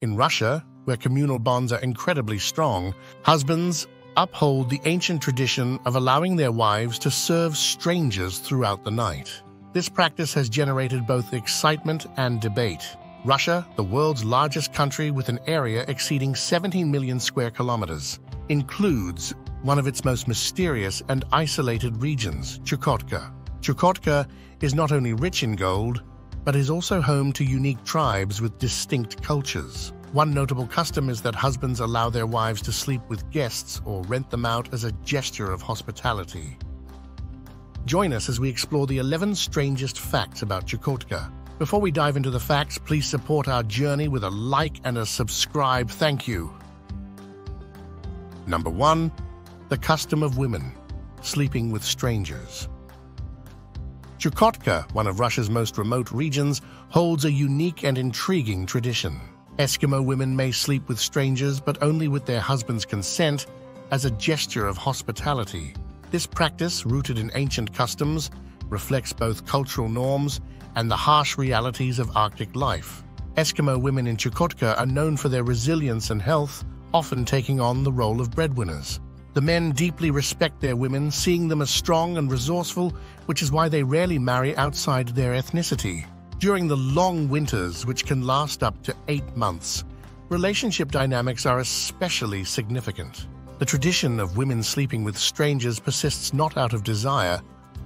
In Russia, where communal bonds are incredibly strong, husbands uphold the ancient tradition of allowing their wives to serve strangers throughout the night. This practice has generated both excitement and debate. Russia, the world's largest country with an area exceeding 17 million square kilometers, includes one of its most mysterious and isolated regions, Chukotka. Chukotka is not only rich in gold, but is also home to unique tribes with distinct cultures. One notable custom is that husbands allow their wives to sleep with guests or rent them out as a gesture of hospitality. Join us as we explore the 11 strangest facts about Chukotka. Before we dive into the facts, please support our journey with a like and a subscribe. Thank you. Number 1. The custom of women sleeping with strangers. Chukotka, one of Russia's most remote regions, holds a unique and intriguing tradition. Eskimo women may sleep with strangers, but only with their husband's consent, as a gesture of hospitality. This practice, rooted in ancient customs, reflects both cultural norms and the harsh realities of Arctic life. Eskimo women in Chukotka are known for their resilience and health, often taking on the role of breadwinners. The men deeply respect their women, seeing them as strong and resourceful, which is why they rarely marry outside their ethnicity. During the long winters, which can last up to 8 months, relationship dynamics are especially significant. The tradition of women sleeping with strangers persists not out of desire,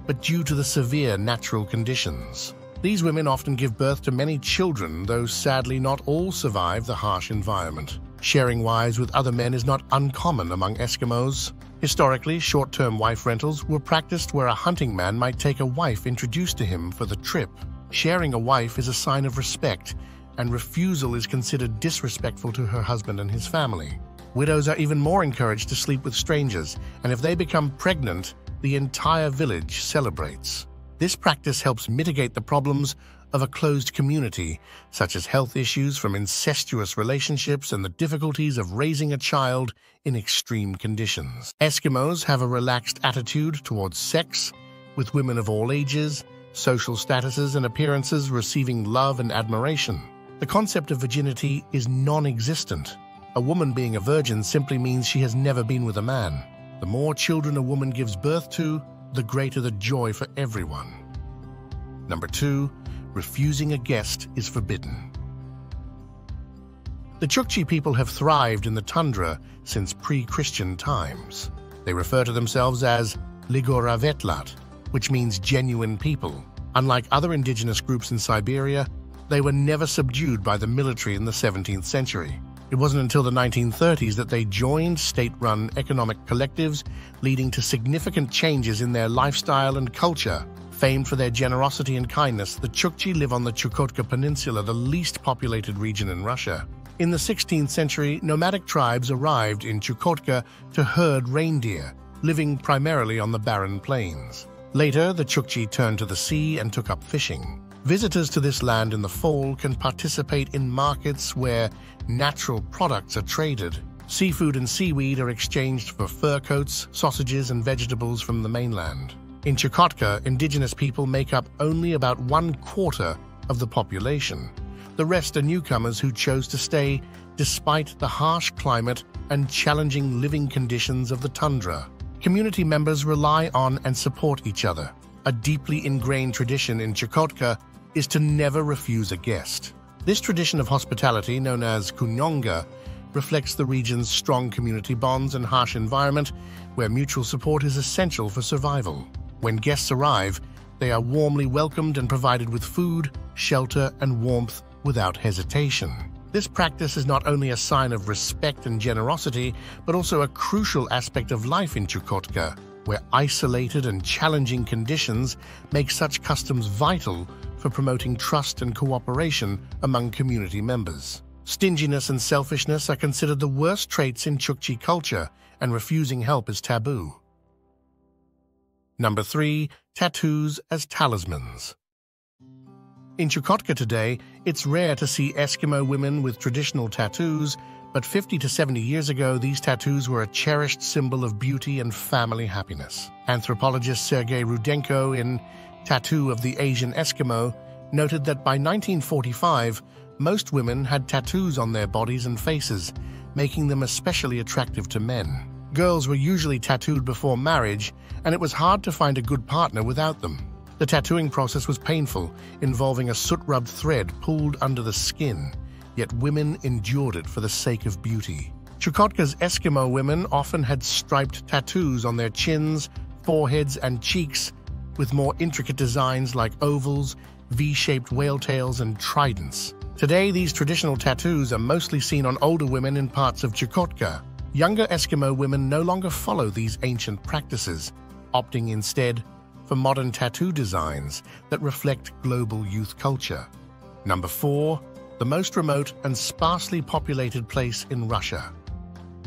but due to the severe natural conditions. These women often give birth to many children, though sadly not all survive the harsh environment. Sharing wives with other men is not uncommon among Eskimos. Historically, short-term wife rentals were practiced where a hunting man might take a wife introduced to him for the trip. Sharing a wife is a sign of respect, and refusal is considered disrespectful to her husband and his family. Widows are even more encouraged to sleep with strangers, and if they become pregnant, the entire village celebrates. This practice helps mitigate the problems of a closed community, such as health issues from incestuous relationships and the difficulties of raising a child in extreme conditions. Eskimos have a relaxed attitude towards sex, with women of all ages, social statuses, and appearances receiving love and admiration. The concept of virginity is non-existent. A woman being a virgin simply means she has never been with a man. The more children a woman gives birth to, the greater the joy for everyone. Number 2. Refusing a guest is forbidden. The Chukchi people have thrived in the tundra since pre-Christian times. They refer to themselves as Ligoravetlat, which means genuine people. Unlike other indigenous groups in Siberia, they were never subdued by the military in the 17th century. It wasn't until the 1930s that they joined state-run economic collectives, leading to significant changes in their lifestyle and culture. Famed for their generosity and kindness, the Chukchi live on the Chukotka Peninsula, the least populated region in Russia. In the 16th century, nomadic tribes arrived in Chukotka to herd reindeer, living primarily on the barren plains. Later, the Chukchi turned to the sea and took up fishing. Visitors to this land in the fall can participate in markets where natural products are traded. Seafood and seaweed are exchanged for fur coats, sausages, and vegetables from the mainland. In Chukotka, indigenous people make up only about 1/4 of the population. The rest are newcomers who chose to stay despite the harsh climate and challenging living conditions of the tundra. Community members rely on and support each other. A deeply ingrained tradition in Chukotka is to never refuse a guest. This tradition of hospitality, known as kunyonga, reflects the region's strong community bonds and harsh environment where mutual support is essential for survival. When guests arrive, they are warmly welcomed and provided with food, shelter, and warmth without hesitation. This practice is not only a sign of respect and generosity, but also a crucial aspect of life in Chukotka, where isolated and challenging conditions make such customs vital for promoting trust and cooperation among community members. Stinginess and selfishness are considered the worst traits in Chukchi culture, and refusing help is taboo. Number 3. Tattoos as talismans. In Chukotka today, it's rare to see Eskimo women with traditional tattoos, but 50 to 70 years ago, these tattoos were a cherished symbol of beauty and family happiness. Anthropologist Sergei Rudenko, in Tattoo of the Asian Eskimo, noted that by 1945, Most women had tattoos on their bodies and faces, making them especially attractive to men. Girls were usually tattooed before marriage, and it was hard to find a good partner without them. The tattooing process was painful, involving a soot-rubbed thread pulled under the skin, yet women endured it for the sake of beauty. Chukotka's Eskimo women often had striped tattoos on their chins, foreheads, and cheeks, with more intricate designs like ovals, V-shaped whale tails, and tridents. Today, these traditional tattoos are mostly seen on older women in parts of Chukotka. Younger Eskimo women no longer follow these ancient practices, opting instead for modern tattoo designs that reflect global youth culture. Number 4. The most remote and sparsely populated place in Russia.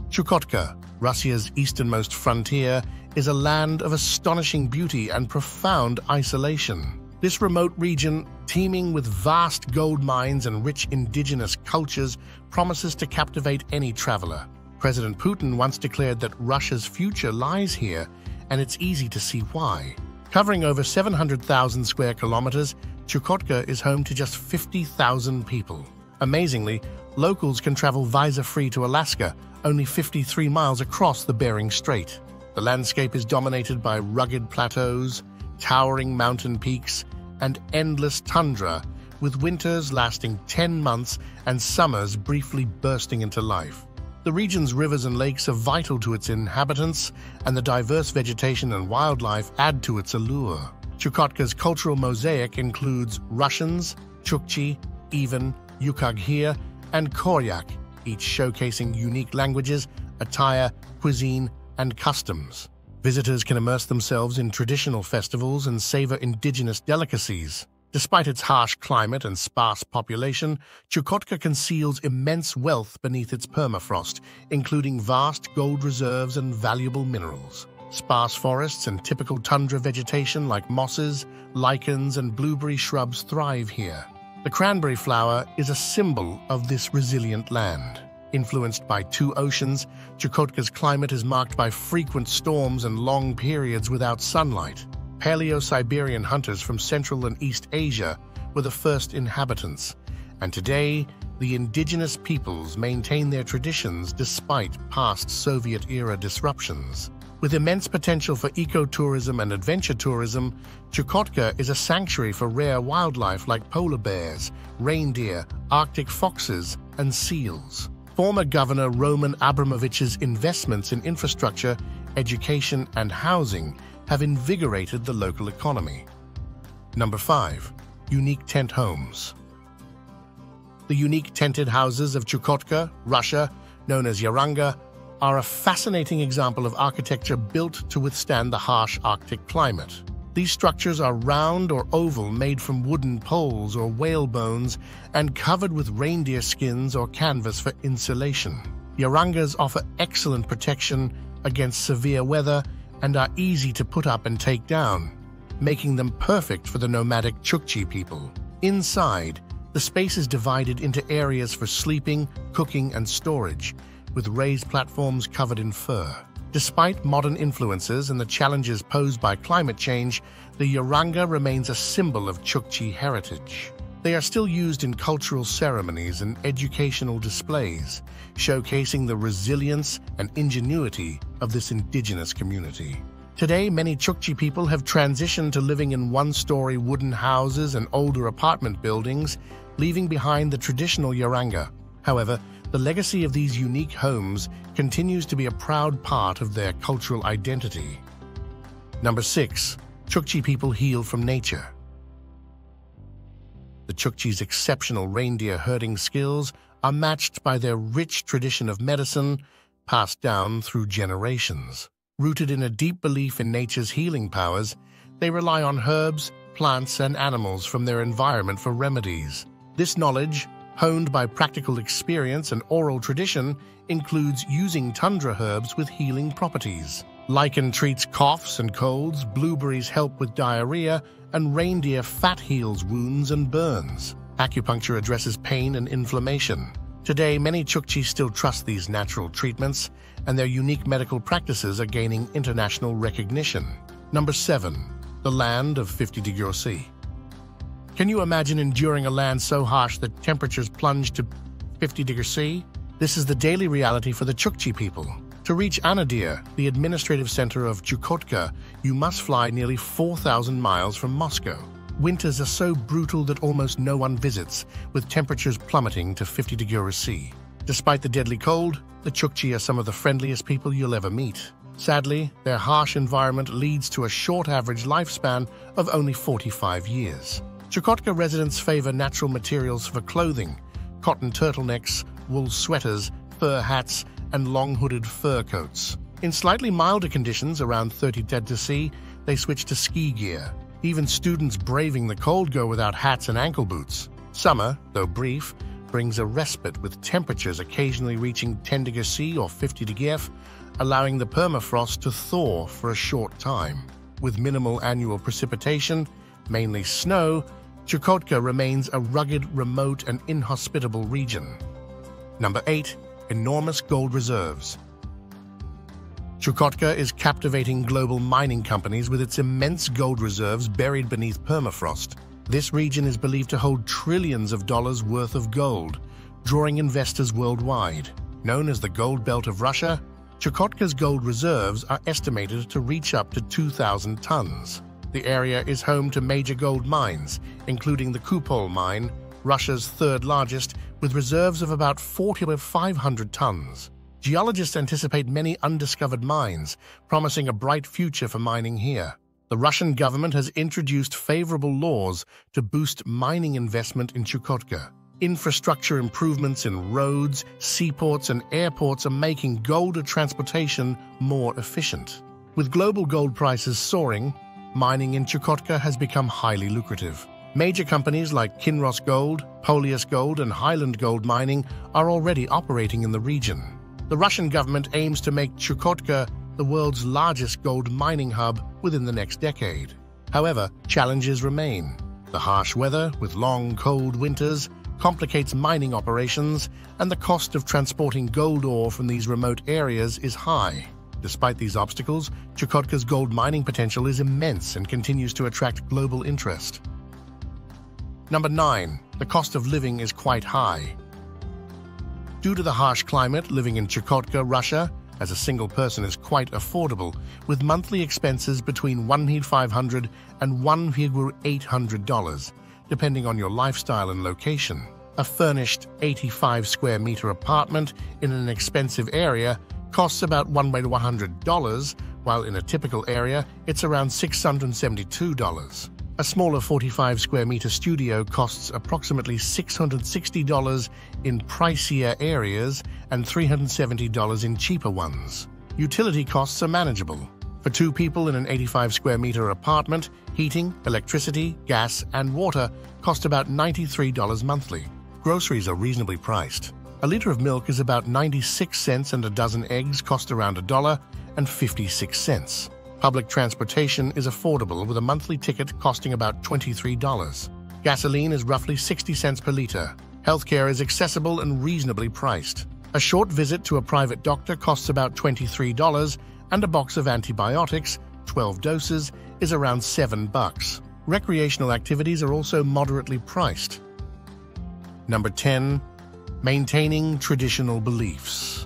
Chukotka, Russia's easternmost frontier, is a land of astonishing beauty and profound isolation. This remote region, teeming with vast gold mines and rich indigenous cultures, promises to captivate any traveler. President Putin once declared that Russia's future lies here, and it's easy to see why. Covering over 700,000 square kilometers, Chukotka is home to just 50,000 people. Amazingly, locals can travel visa-free to Alaska, only 53 miles across the Bering Strait. The landscape is dominated by rugged plateaus, towering mountain peaks, and endless tundra, with winters lasting 10 months and summers briefly bursting into life. The region's rivers and lakes are vital to its inhabitants, and the diverse vegetation and wildlife add to its allure. Chukotka's cultural mosaic includes Russians, Chukchi, Even, Yukaghir, and Koryak, each showcasing unique languages, attire, cuisine, and customs. Visitors can immerse themselves in traditional festivals and savor indigenous delicacies. Despite its harsh climate and sparse population, Chukotka conceals immense wealth beneath its permafrost, including vast gold reserves and valuable minerals. Sparse forests and typical tundra vegetation like mosses, lichens, and blueberry shrubs thrive here. The cranberry flower is a symbol of this resilient land. Influenced by 2 oceans, Chukotka's climate is marked by frequent storms and long periods without sunlight. Paleo-Siberian hunters from Central and East Asia were the first inhabitants, and today the indigenous peoples maintain their traditions despite past Soviet-era disruptions. With immense potential for ecotourism and adventure tourism, Chukotka is a sanctuary for rare wildlife like polar bears, reindeer, Arctic foxes, and seals. Former Governor Roman Abramovich's investments in infrastructure, education, and housing have invigorated the local economy. Number 5. Unique tent homes. The unique tented houses of Chukotka, Russia, known as Yaranga, are a fascinating example of architecture built to withstand the harsh Arctic climate. These structures are round or oval, made from wooden poles or whale bones, and covered with reindeer skins or canvas for insulation. Yarangas offer excellent protection against severe weather and are easy to put up and take down, making them perfect for the nomadic Chukchi people. Inside, the space is divided into areas for sleeping, cooking, and storage, with raised platforms covered in fur. Despite modern influences and the challenges posed by climate change, the Yaranga remains a symbol of Chukchi heritage. They are still used in cultural ceremonies and educational displays, showcasing the resilience and ingenuity of this indigenous community. Today, many Chukchi people have transitioned to living in one-story wooden houses and older apartment buildings, leaving behind the traditional Yaranga. However, the legacy of these unique homes continues to be a proud part of their cultural identity. Number 6. Chukchi people heal from nature. The Chukchi's exceptional reindeer herding skills are matched by their rich tradition of medicine, passed down through generations. Rooted in a deep belief in nature's healing powers, they rely on herbs, plants, and animals from their environment for remedies. This knowledge, honed by practical experience and oral tradition, includes using tundra herbs with healing properties. Lichen treats coughs and colds, blueberries help with diarrhea, and reindeer fat heals wounds and burns. Acupuncture addresses pain and inflammation. Today, many Chukchi still trust these natural treatments, and their unique medical practices are gaining international recognition. Number 7. The land of 50 degrees C. Can you imagine enduring a land so harsh that temperatures plunge to 50 degrees C? This is the daily reality for the Chukchi people. To reach Anadyr, the administrative center of Chukotka, you must fly nearly 4,000 miles from Moscow. Winters are so brutal that almost no one visits, with temperatures plummeting to 50 degrees C. Despite the deadly cold, the Chukchi are some of the friendliest people you'll ever meet. Sadly, their harsh environment leads to a short average lifespan of only 45 years. Chukotka residents favor natural materials for clothing: cotton turtlenecks, wool sweaters, fur hats, and long-hooded fur coats. In slightly milder conditions, around 30 degrees C, they switch to ski gear. Even students braving the cold go without hats and ankle boots. Summer, though brief, brings a respite, with temperatures occasionally reaching 10 degrees C or 50 degrees F, allowing the permafrost to thaw for a short time. With minimal annual precipitation, mainly snow, Chukotka remains a rugged, remote, and inhospitable region. Number 8. Enormous gold reserves. Chukotka is captivating global mining companies with its immense gold reserves buried beneath permafrost. This region is believed to hold trillions of dollars worth of gold, drawing investors worldwide. Known as the Gold Belt of Russia, Chukotka's gold reserves are estimated to reach up to 2,000 tons. The area is home to major gold mines, including the Kupol mine, Russia's third largest, with reserves of about 4,500 tons. Geologists anticipate many undiscovered mines, promising a bright future for mining here. The Russian government has introduced favorable laws to boost mining investment in Chukotka. Infrastructure improvements in roads, seaports, and airports are making gold transportation more efficient. With global gold prices soaring, mining in Chukotka has become highly lucrative. Major companies like Kinross Gold, Polius Gold, and Highland Gold Mining are already operating in the region. The Russian government aims to make Chukotka the world's largest gold mining hub within the next decade. However, challenges remain. The harsh weather, with long, cold winters, complicates mining operations, and the cost of transporting gold ore from these remote areas is high. Despite these obstacles, Chukotka's gold mining potential is immense and continues to attract global interest. Number 9. The cost of living is quite high. Due to the harsh climate, living in Chukotka, Russia, as a single person is quite affordable, with monthly expenses between $1,500 and $1,800, depending on your lifestyle and location. A furnished 85 square meter apartment in an expensive area costs about $100, while in a typical area, it's around $672. A smaller 45 square meter studio costs approximately $660 in pricier areas and $370 in cheaper ones. Utility costs are manageable. For 2 people in an 85 square meter apartment, heating, electricity, gas, and water cost about $93 monthly. Groceries are reasonably priced. A liter of milk is about 96 cents and a dozen eggs cost around $1.56. Public transportation is affordable, with a monthly ticket costing about $23. Gasoline is roughly 60 cents per liter. Healthcare is accessible and reasonably priced. A short visit to a private doctor costs about $23, and a box of antibiotics, 12 doses, is around $7. Recreational activities are also moderately priced. Number 10. Maintaining traditional beliefs.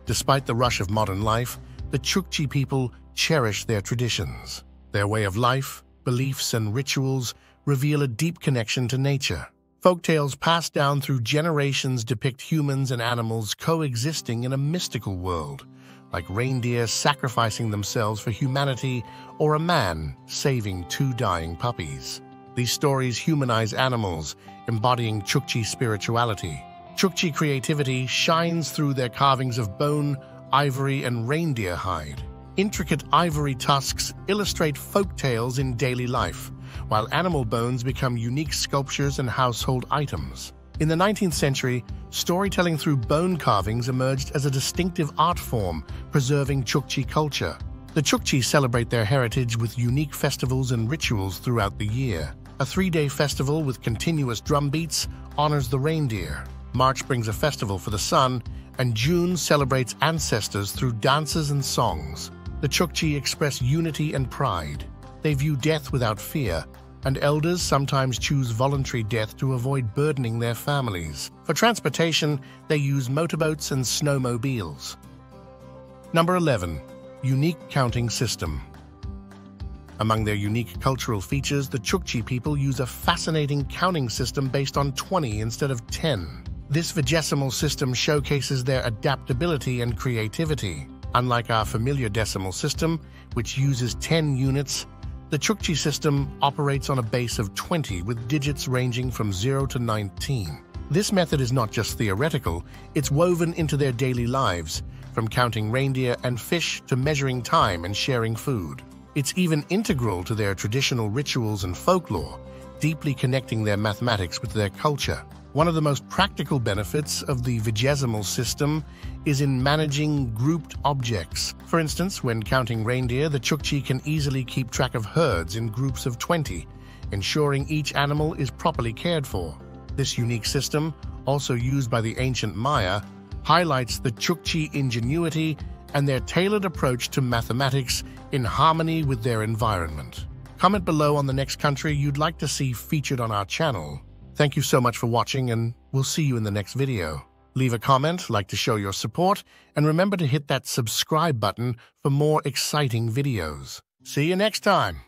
Despite the rush of modern life, the Chukchi people cherish their traditions. Their way of life, beliefs, and rituals reveal a deep connection to nature. Folktales passed down through generations depict humans and animals coexisting in a mystical world, like reindeer sacrificing themselves for humanity or a man saving 2 dying puppies. These stories humanize animals, embodying Chukchi spirituality. Chukchi creativity shines through their carvings of bone, ivory, and reindeer hide. Intricate ivory tusks illustrate folk tales in daily life, while animal bones become unique sculptures and household items. In the 19th century, storytelling through bone carvings emerged as a distinctive art form, preserving Chukchi culture. The Chukchi celebrate their heritage with unique festivals and rituals throughout the year. A 3-day festival with continuous drum beats honors the reindeer. March brings a festival for the sun, and June celebrates ancestors through dances and songs. The Chukchi express unity and pride. They view death without fear and elders sometimes choose voluntary death to avoid burdening their families. For transportation, they use motorboats and snowmobiles. Number 11. Unique counting system. Among their unique cultural features, the Chukchi people use a fascinating counting system based on 20 instead of 10. This vigesimal system showcases their adaptability and creativity. Unlike our familiar decimal system, which uses 10 units, the Chukchi system operates on a base of 20 with digits ranging from 0 to 19. This method is not just theoretical, it's woven into their daily lives, from counting reindeer and fish to measuring time and sharing food. It's even integral to their traditional rituals and folklore, deeply connecting their mathematics with their culture. One of the most practical benefits of the vigesimal system is in managing grouped objects. For instance, when counting reindeer, the Chukchi can easily keep track of herds in groups of 20, ensuring each animal is properly cared for. This unique system, also used by the ancient Maya, highlights the Chukchi ingenuity and their tailored approach to mathematics in harmony with their environment. Comment below on the next country you'd like to see featured on our channel. Thank you so much for watching, and we'll see you in the next video. Leave a comment, like to show your support, and remember to hit that subscribe button for more exciting videos. See you next time!